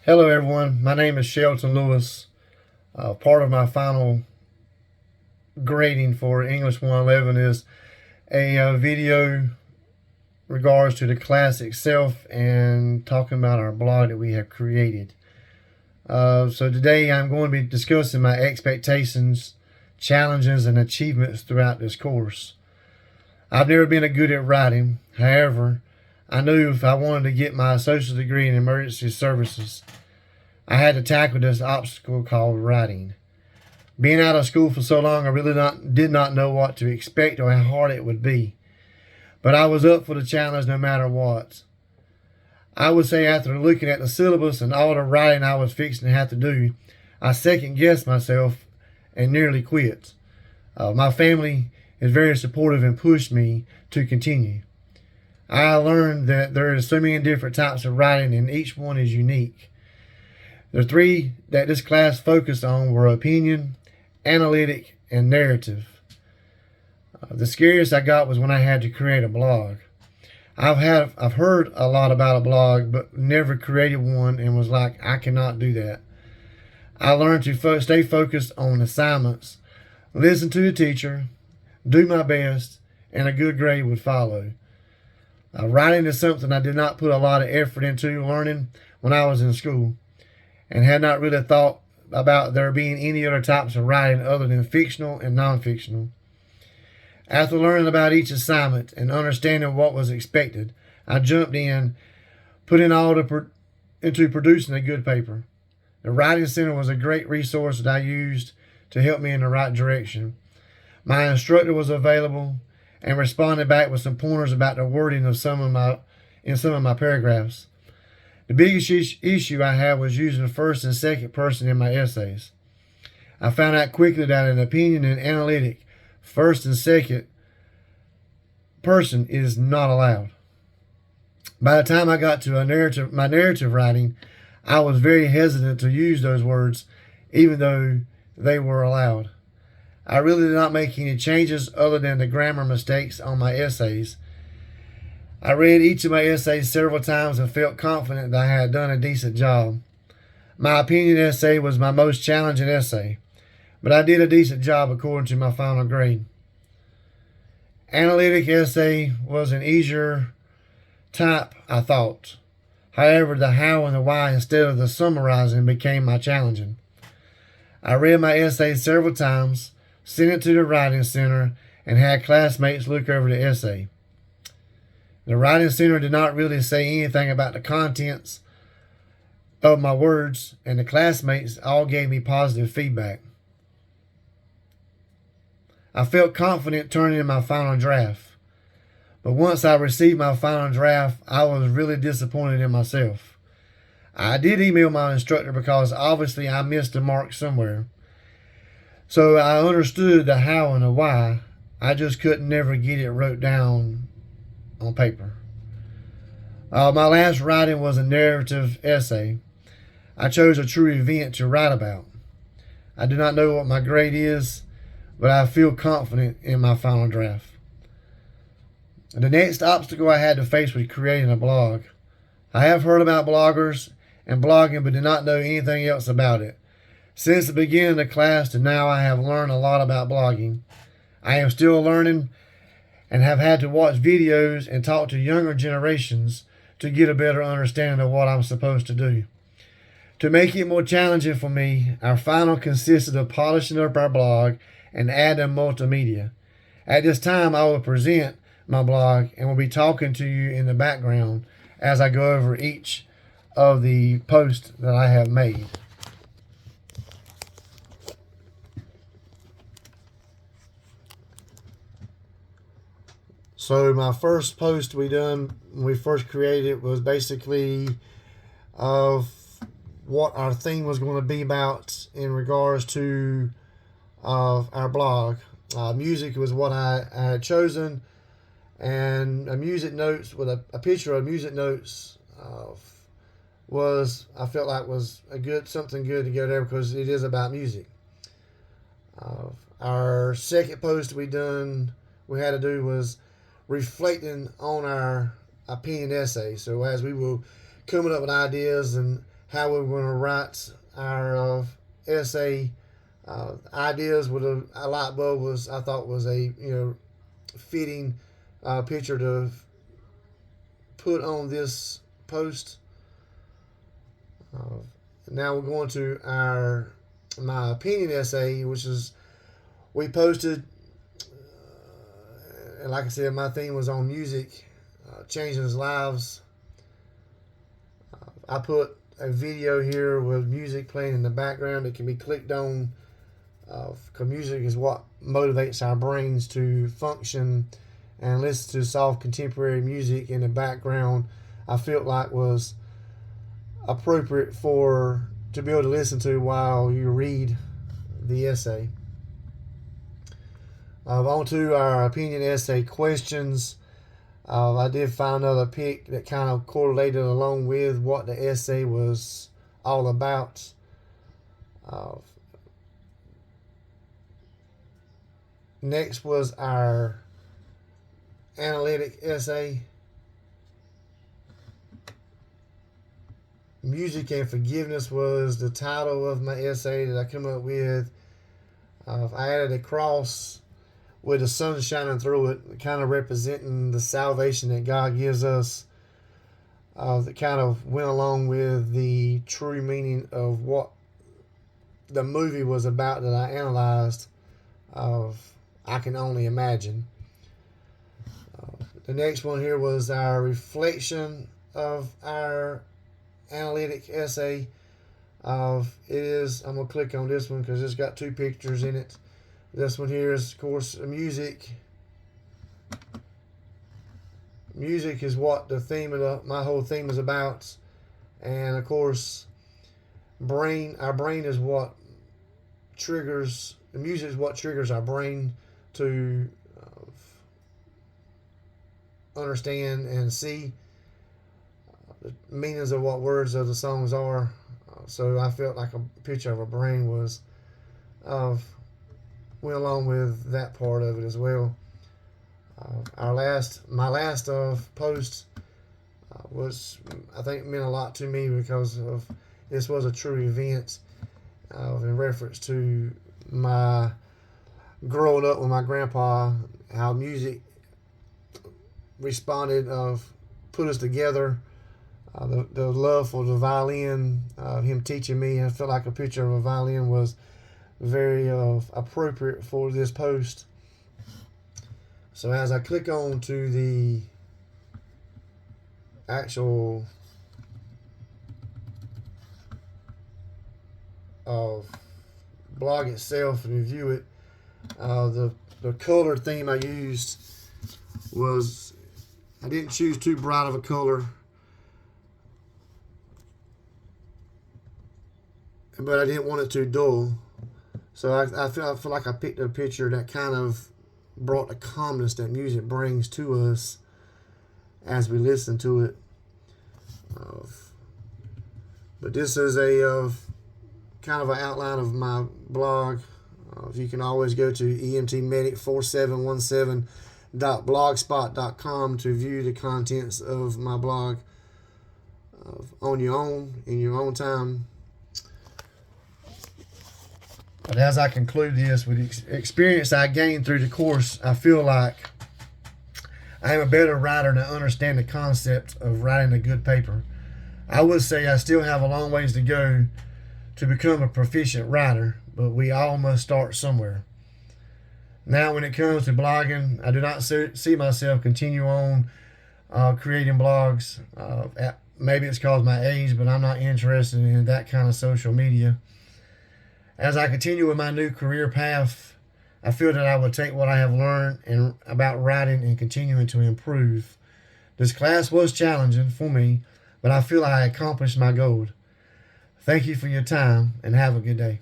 Hello, everyone. My name is Shelton Lewis. Part of my final grading for English 111 is a video regards to the class itself and talking about our blog that we have created. So today I'm going to be discussing my expectations, challenges, and achievements throughout this course. I've never been a good at writing. However, I knew if I wanted to get my associate's degree in emergency services, I had to tackle this obstacle called writing. Being out of school for so long, I really did not know what to expect or how hard it would be. But I was up for the challenge no matter what. I would say after looking at the syllabus and all the writing I was fixing to have to do, I second guessed myself and nearly quit. My family is very supportive and pushed me to continue. I learned that there are so many different types of writing and each one is unique. The three that this class focused on were opinion, analytic, and narrative. The scariest I got was when I had to create a blog. I've heard a lot about a blog, but never created one and was like, I cannot do that. I learned to stay focused on assignments, listen to the teacher, do my best, and a good grade would follow. Writing is something I did not put a lot of effort into learning when I was in school, and had not really thought about there being any other types of writing other than fictional and non-fictional. After learning about each assignment and understanding what was expected, I jumped in, put in all into producing a good paper. The Writing Center was a great resource that I used to help me in the right direction. My instructor was available and responded back with some pointers about the wording of some of my paragraphs. The biggest issue I had was using first and second person in my essays. I found out quickly that an opinion and analytic first and second person is not allowed. By the time I got to my narrative writing, I was very hesitant to use those words, even though they were allowed. I really did not make any changes other than the grammar mistakes on my essays. I read each of my essays several times and felt confident that I had done a decent job. My opinion essay was my most challenging essay, but I did a decent job according to my final grade. Analytic essay was an easier type, I thought. However, the how and the why instead of the summarizing became my challenging. I read my essay several times, sent it to the Writing Center, and had classmates look over the essay. The Writing Center did not really say anything about the contents of my words, and the classmates all gave me positive feedback. I felt confident turning in my final draft, but once I received my final draft, I was really disappointed in myself. I did email my instructor because obviously I missed the mark somewhere. So I understood the how and the why. I just couldn't never get it wrote down on paper. My last writing was a narrative essay. I chose a true event to write about. I do not know what my grade is, but I feel confident in my final draft. The next obstacle I had to face was creating a blog. I have heard about bloggers and blogging, but did not know anything else about it. Since the beginning of the class to now, I have learned a lot about blogging. I am still learning and have had to watch videos and talk to younger generations to get a better understanding of what I'm supposed to do. To make it more challenging for me, our final consisted of polishing up our blog and adding multimedia. At this time, I will present my blog and will be talking to you in the background as I go over each of the posts that I have made. So my first post we done when we first created it was basically of what our theme was going to be about in regards to our blog. Music was what I had chosen, and a music notes with a picture of music notes was I felt like was something good to go there because it is about music. Our second post we had to do was reflecting on our opinion essay. So as we were coming up with ideas and how we were going to write our essay. Ideas with a light bulb was, I thought, was a fitting picture to put on this post. Now we're going to my opinion essay, which is we posted, and like I said, my theme was on music, changing lives. I put a video here with music playing in the background that can be clicked on, because music is what motivates our brains to function, and listen to soft contemporary music in the background I felt like was appropriate to be able to listen to while you read the essay. On to our opinion essay questions. I did find another pick that kind of correlated along with what the essay was all about. Next was our analytic essay. Music and Forgiveness was the title of my essay that I come up with. I added a cross with the sun shining through it, kind of representing the salvation that God gives us. That kind of went along with the true meaning of what the movie was about that I analyzed. I Can Only Imagine. The next one here was our reflection of our analytic essay. I'm going to click on this one because it's got two pictures in it. This one here is, of course, music. Music is what the theme of my whole theme is about. And, of course, our brain is what triggers, the music is what triggers our brain to understand and see the meanings of what words of the songs are. So I felt like a picture of a brain went along with that part of it as well. My last post was, I think, meant a lot to me because of this was a true event in reference to my growing up with my grandpa, how music responded, put us together. The love for the violin, him teaching me, I felt like a picture of a violin was very appropriate for this post. So as I click on to the actual blog itself and review it, the color theme I used was, I didn't choose too bright of a color, but I didn't want it too dull. So I feel like I picked a picture that kind of brought the calmness that music brings to us as we listen to it. But this is a kind of an outline of my blog. You can always go to emtmedic4717.blogspot.com to view the contents of my blog in your own time. But as I conclude this, with the experience I gained through the course, I feel like I am a better writer and I understand the concept of writing a good paper. I would say I still have a long ways to go to become a proficient writer, but we all must start somewhere. Now, when it comes to blogging, I do not see myself continue on creating blogs. Maybe it's because of my age, but I'm not interested in that kind of social media. As I continue with my new career path, I feel that I will take what I have learned about writing and continuing to improve. This class was challenging for me, but I feel I accomplished my goal. Thank you for your time and have a good day.